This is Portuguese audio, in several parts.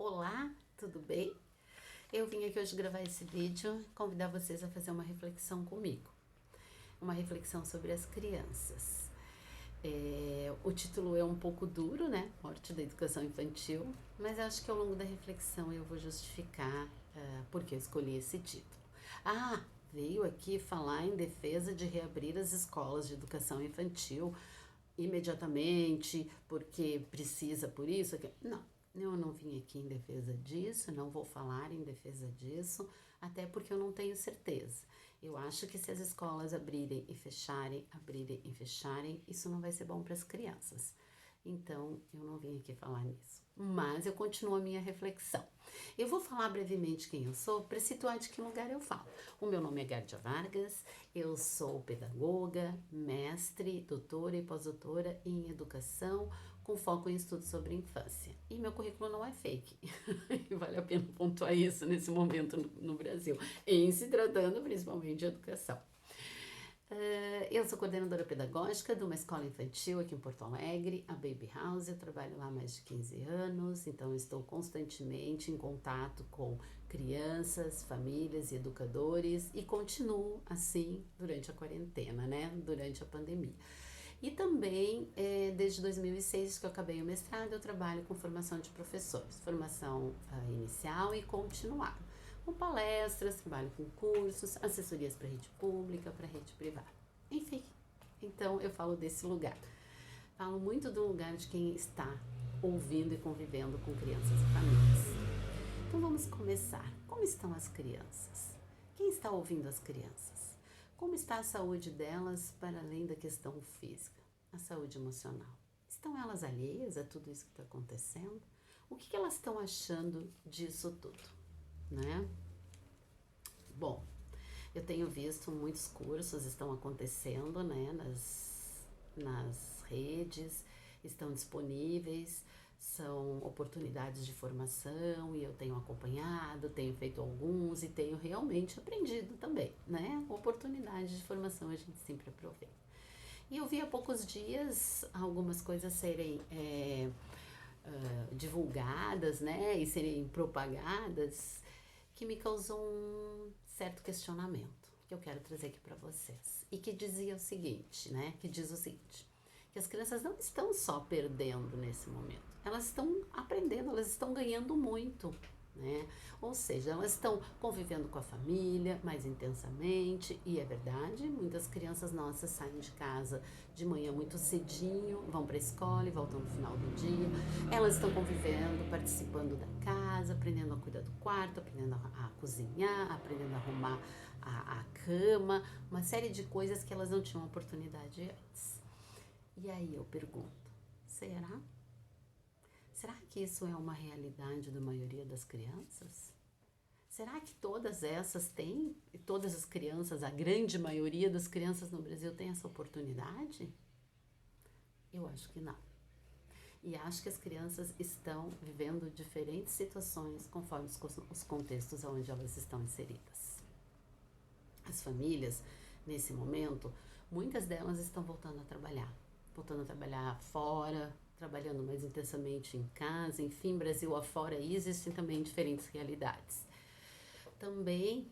Olá, tudo bem? Eu vim aqui hoje gravar esse vídeo, convidar vocês a fazer uma reflexão comigo. Uma reflexão sobre as crianças. O título é um pouco duro, né? Morte da educação infantil, mas acho que ao longo da reflexão eu vou justificar por que eu escolhi esse título. Veio aqui falar em defesa de reabrir as escolas de educação infantil imediatamente, porque precisa por isso. Não, eu não vim aqui em defesa disso, não vou falar em defesa disso, até porque eu não tenho certeza. Eu acho que se as escolas abrirem e fecharem, isso não vai ser bom para as crianças. Então, eu não vim aqui falar nisso. Mas eu continuo a minha reflexão. Eu vou falar brevemente quem eu sou, para situar de que lugar eu falo. O meu nome é Gárdia Vargas, eu sou pedagoga, mestre, doutora e pós-doutora em educação, com foco em estudos sobre infância. E meu currículo não é fake. E vale a pena pontuar isso nesse momento no Brasil, em se tratando principalmente de educação. Eu sou coordenadora pedagógica de uma escola infantil aqui em Porto Alegre, a Baby House. Eu trabalho lá há mais de 15 anos, então estou constantemente em contato com crianças, famílias e educadores e continuo assim durante a quarentena, né? Durante a pandemia. E também, desde 2006 que eu acabei o mestrado, eu trabalho com formação de professores, formação inicial e continuada. Com palestras, trabalho com cursos, assessorias para rede pública, para rede privada. Enfim, então eu falo desse lugar. Falo muito do lugar de quem está ouvindo e convivendo com crianças e famílias. Então vamos começar. Como estão as crianças? Quem está ouvindo as crianças? Como está a saúde delas para além da questão física? A saúde emocional. Estão elas alheias a tudo isso que está acontecendo? O que elas estão achando disso tudo? Né? Bom, eu tenho visto muitos cursos estão acontecendo, né, nas redes, estão disponíveis, são oportunidades de formação e eu tenho acompanhado, tenho feito alguns e tenho realmente aprendido também, né? Oportunidades de formação a gente sempre aproveita. E eu vi há poucos dias algumas coisas serem divulgadas, né, e serem propagadas, que me causou um certo questionamento, que eu quero trazer aqui para vocês. E que dizia o seguinte, né, que diz o seguinte, que as crianças não estão só perdendo nesse momento, elas estão aprendendo, elas estão ganhando muito, né? Ou seja, elas estão convivendo com a família mais intensamente, e é verdade, muitas crianças nossas saem de casa de manhã muito cedinho, vão para a escola e voltam no final do dia. Elas estão convivendo, participando da casa, aprendendo a cuidar do quarto, aprendendo a cozinhar, aprendendo a arrumar a cama, uma série de coisas que elas não tinham oportunidade antes. E aí eu pergunto, será? Será que isso é uma realidade da maioria das crianças? Será que todas essas têm, todas as crianças, a grande maioria das crianças no Brasil tem essa oportunidade? Eu acho que não. E acho que as crianças estão vivendo diferentes situações conforme os contextos onde elas estão inseridas. As famílias, nesse momento, muitas delas estão voltando a trabalhar fora, trabalhando mais intensamente em casa, enfim, Brasil afora, e existem também diferentes realidades. Também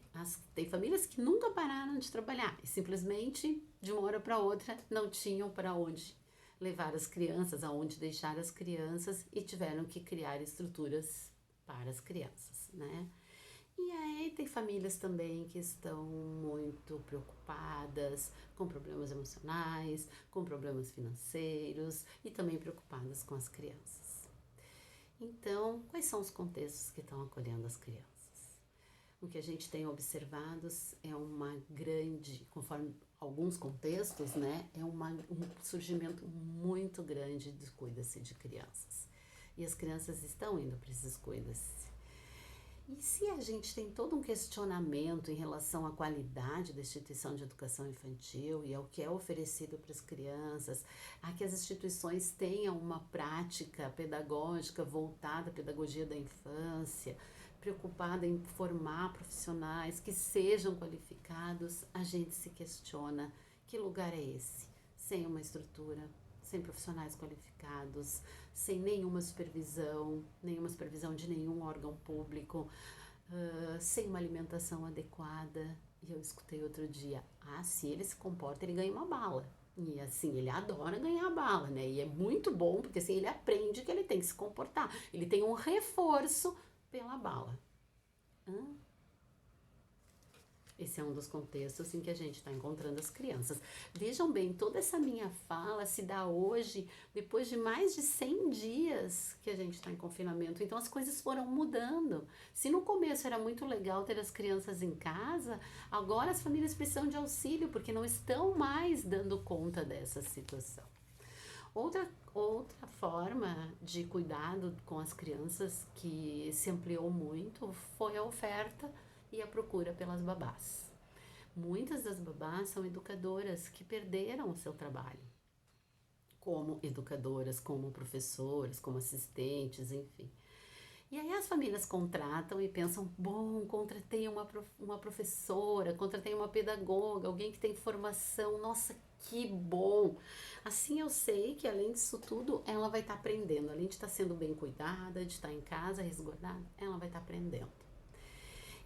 tem famílias que nunca pararam de trabalhar e simplesmente, de uma hora para outra, não tinham para onde levar as crianças, aonde deixar as crianças e tiveram que criar estruturas para as crianças, né? E aí tem famílias também que estão muito preocupadas com problemas emocionais, com problemas financeiros e também preocupadas com as crianças. Então, quais são os contextos que estão acolhendo as crianças? O que a gente tem observado é uma grande, conforme alguns contextos, né, um surgimento muito grande de cuida-se de crianças. E as crianças estão indo para esses cuida-se. E se a gente tem todo um questionamento em relação à qualidade da instituição de educação infantil e ao que é oferecido para as crianças, a que as instituições tenham uma prática pedagógica voltada à pedagogia da infância, preocupada em formar profissionais que sejam qualificados, a gente se questiona que lugar é esse, sem uma estrutura, sem profissionais qualificados, sem nenhuma supervisão de nenhum órgão público, sem uma alimentação adequada. E eu escutei outro dia, se ele se comporta, ele ganha uma bala. E assim, ele adora ganhar bala, né? E é muito bom, porque assim, ele aprende que ele tem que se comportar. Ele tem um reforço pela bala. Esse é um dos contextos em que a gente está encontrando as crianças. Vejam bem, toda essa minha fala se dá hoje, depois de mais de 100 dias que a gente está em confinamento. Então as coisas foram mudando. Se no começo era muito legal ter as crianças em casa, agora as famílias precisam de auxílio, porque não estão mais dando conta dessa situação. Outra forma de cuidado com as crianças que se ampliou muito foi a oferta e a procura pelas babás. Muitas das babás são educadoras que perderam o seu trabalho, como educadoras, como professoras, como assistentes, enfim. E aí as famílias contratam e pensam, bom, contratei uma professora, contratei uma pedagoga, alguém que tem formação, nossa, que bom! Assim eu sei que além disso tudo, ela vai estar aprendendo, além de estar sendo bem cuidada, de estar em casa resguardada, ela vai estar aprendendo.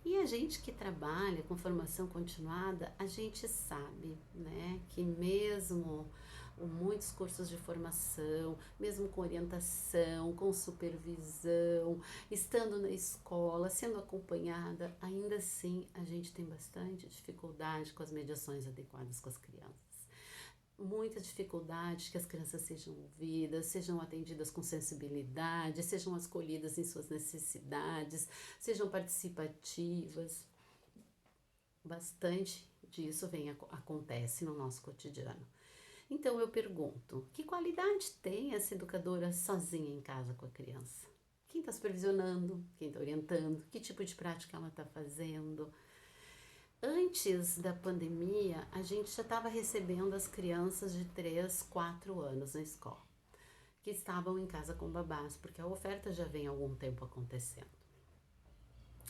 E a gente que trabalha com formação continuada, a gente sabe, né, que mesmo muitos cursos de formação, mesmo com orientação, com supervisão, estando na escola, sendo acompanhada, ainda assim a gente tem bastante dificuldade com as mediações adequadas com as crianças. Muita dificuldade que as crianças sejam ouvidas, sejam atendidas com sensibilidade, sejam acolhidas em suas necessidades, sejam participativas. Bastante disso acontece no nosso cotidiano. Então eu pergunto, que qualidade tem essa educadora sozinha em casa com a criança? Quem está supervisionando? Quem está orientando? Que tipo de prática ela está fazendo? Antes da pandemia, a gente já estava recebendo as crianças de 3, 4 anos na escola, que estavam em casa com babás, porque a oferta já vem há algum tempo acontecendo.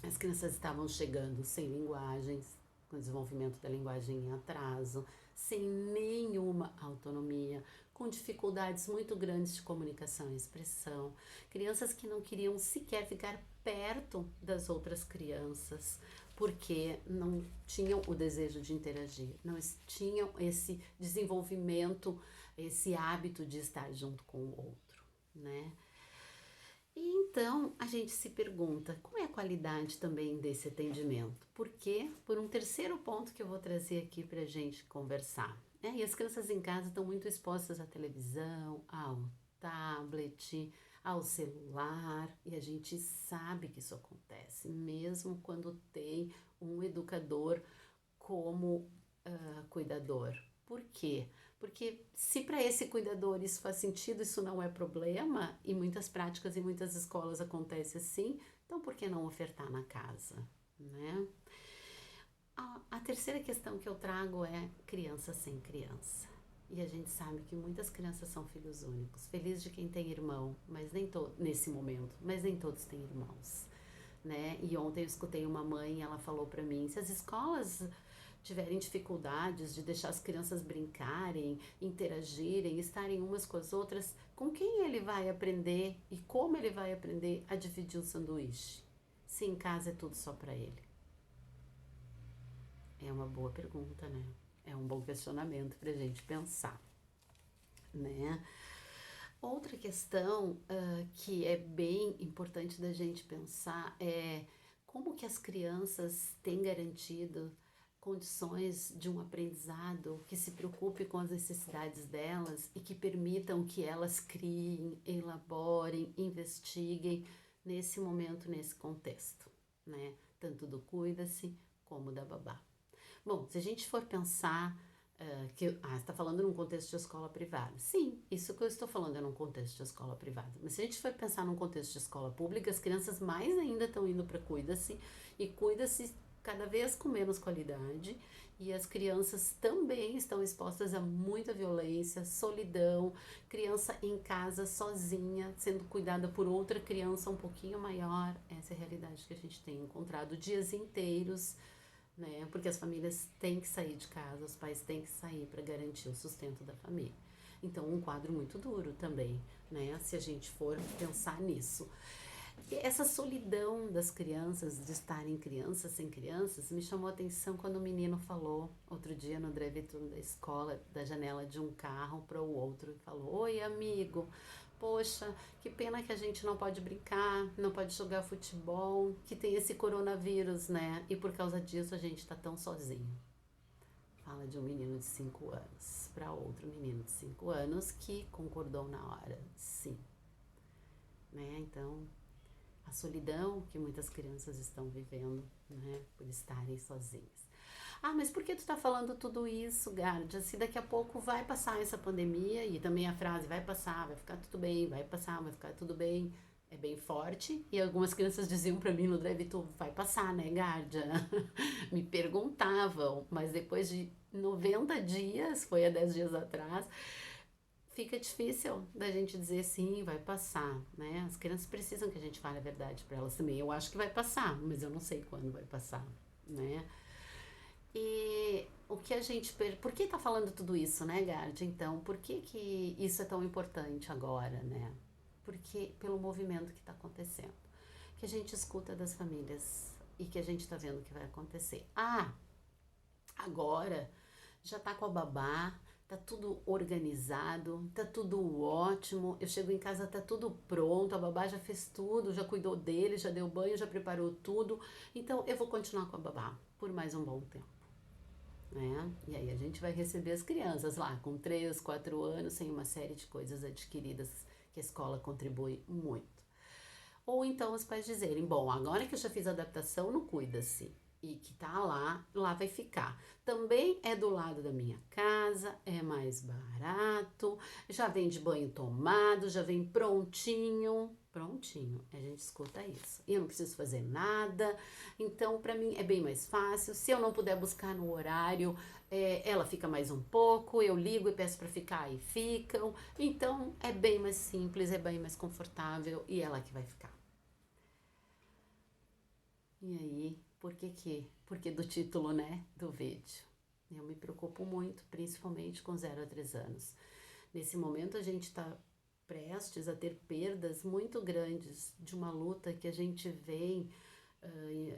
As crianças estavam chegando sem linguagens, com o desenvolvimento da linguagem em atraso, sem nenhuma autonomia, com dificuldades muito grandes de comunicação e expressão, crianças que não queriam sequer ficar perto das outras crianças, porque não tinham o desejo de interagir, não tinham esse desenvolvimento, esse hábito de estar junto com o outro, né? E então a gente se pergunta, qual é a qualidade também desse atendimento? Porque, por um terceiro ponto que eu vou trazer aqui pra gente conversar, né? E as crianças em casa estão muito expostas à televisão, ao tablet, ao celular, e a gente sabe que isso acontece, mesmo quando tem um educador como cuidador. Por quê? Porque se para esse cuidador isso faz sentido, isso não é problema, e muitas práticas em muitas escolas acontece assim, então por que não ofertar na casa, né? A terceira questão que eu trago é criança sem criança. E a gente sabe que muitas crianças são filhos únicos. Feliz de quem tem irmão, mas nem nesse momento, mas nem todos têm irmãos, né? E ontem eu escutei uma mãe, ela falou para mim, se as escolas tiverem dificuldades de deixar as crianças brincarem, interagirem, estarem umas com as outras, com quem ele vai aprender e como ele vai aprender a dividir o sanduíche? Se em casa é tudo só para ele. É uma boa pergunta, né? É um bom questionamento pra gente pensar, né? Outra questão que é bem importante da gente pensar é como que as crianças têm garantido condições de um aprendizado que se preocupe com as necessidades delas e que permitam que elas criem, elaborem, investiguem nesse momento, nesse contexto, né? Tanto do cuida-se como da babá. Bom, se a gente for pensar você está falando num contexto de escola privada. Sim, isso que eu estou falando é num contexto de escola privada. Mas se a gente for pensar num contexto de escola pública, as crianças mais ainda estão indo para cuida-se e cuida-se cada vez com menos qualidade, e as crianças também estão expostas a muita violência, solidão, criança em casa sozinha, sendo cuidada por outra criança um pouquinho maior. Essa é a realidade que a gente tem encontrado dias inteiros, né? Porque as famílias têm que sair de casa, os pais têm que sair para garantir o sustento da família. Então, um quadro muito duro também, né? Se a gente for pensar nisso. E essa solidão das crianças, de estarem crianças sem crianças, me chamou a atenção quando o menino falou outro dia no drive-thru da escola, da janela de um carro para o outro, e falou: Oi, amigo, poxa, que pena que a gente não pode brincar, não pode jogar futebol, que tem esse coronavírus, né? E por causa disso a gente tá tão sozinho. Fala de um menino de 5 anos para outro menino de 5 anos que concordou na hora, sim, né? Então, a solidão que muitas crianças estão vivendo, né, por estarem sozinhas. Ah, mas por que tu tá falando tudo isso, Gardia? Se daqui a pouco vai passar essa pandemia, e também a frase vai passar, vai ficar tudo bem, vai passar, vai ficar tudo bem, é bem forte. E algumas crianças diziam pra mim no drive-thru, vai passar, né, Gardia? Me perguntavam, mas depois de 90 dias, foi há 10 dias atrás, fica difícil da gente dizer sim, vai passar, né? As crianças precisam que a gente fale a verdade para elas também. Eu acho que vai passar, mas eu não sei quando vai passar, né? E o que a gente... Por que tá falando tudo isso, né, Gard? Então, por que isso é tão importante agora, né? Porque pelo movimento que está acontecendo. Que a gente escuta das famílias e que a gente tá vendo que vai acontecer. Ah, agora já tá com a babá, tá tudo organizado, tá tudo ótimo. Eu chego em casa, tá tudo pronto, a babá já fez tudo, já cuidou dele, já deu banho, já preparou tudo. Então eu vou continuar com a babá por mais um bom tempo, né? E aí a gente vai receber as crianças lá com 3, 4 anos, sem uma série de coisas adquiridas que a escola contribui muito. Ou então os pais dizerem, bom, agora que eu já fiz a adaptação, não cuida-se. E que tá lá, lá vai ficar. Também é do lado da minha casa, é mais barato, já vem de banho tomado, já vem prontinho. Prontinho, a gente escuta isso. E eu não preciso fazer nada, então para mim é bem mais fácil. Se eu não puder buscar no horário, ela fica mais um pouco, eu ligo e peço para ficar e ficam. Então é bem mais simples, é bem mais confortável e ela que vai ficar. E aí, por que do título, né, do vídeo? Eu me preocupo muito, principalmente com 0 a 3 anos. Nesse momento a gente está prestes a ter perdas muito grandes de uma luta que a gente vem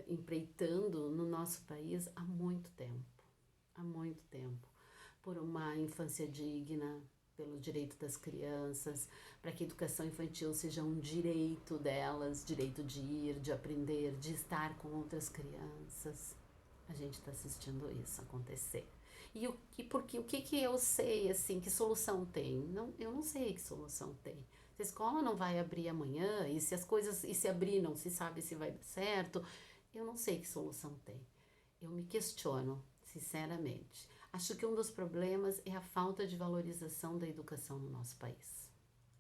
empreitando no nosso país há muito tempo, por uma infância digna, pelo direito das crianças, para que a educação infantil seja um direito delas, direito de ir, de aprender, de estar com outras crianças. A gente está assistindo isso acontecer. O que eu sei, assim, que solução tem? Não, eu não sei que solução tem. Se a escola não vai abrir amanhã, e se as coisas, e se abrir não se sabe se vai dar certo, eu não sei que solução tem. Eu me questiono, sinceramente. Acho que um dos problemas é a falta de valorização da educação no nosso país,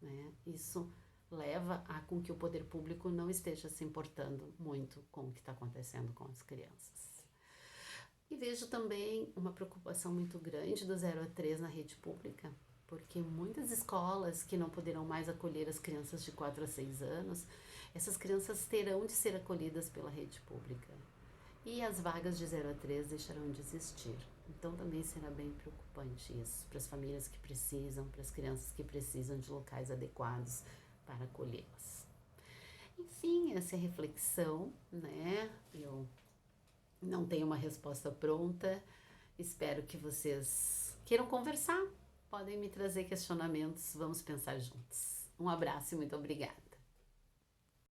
né? Isso leva a com que o poder público não esteja se importando muito com o que está acontecendo com as crianças. E vejo também uma preocupação muito grande do 0 a 3 na rede pública, porque muitas escolas que não poderão mais acolher as crianças de 4 a 6 anos, essas crianças terão de ser acolhidas pela rede pública. E as vagas de 0 a 3 deixarão de existir. Então também será bem preocupante isso para as famílias que precisam, para as crianças que precisam de locais adequados para acolhê-las. Enfim, essa é a reflexão, né? Eu não tenho uma resposta pronta. Espero que vocês queiram conversar. Podem me trazer questionamentos. Vamos pensar juntos. Um abraço e muito obrigada.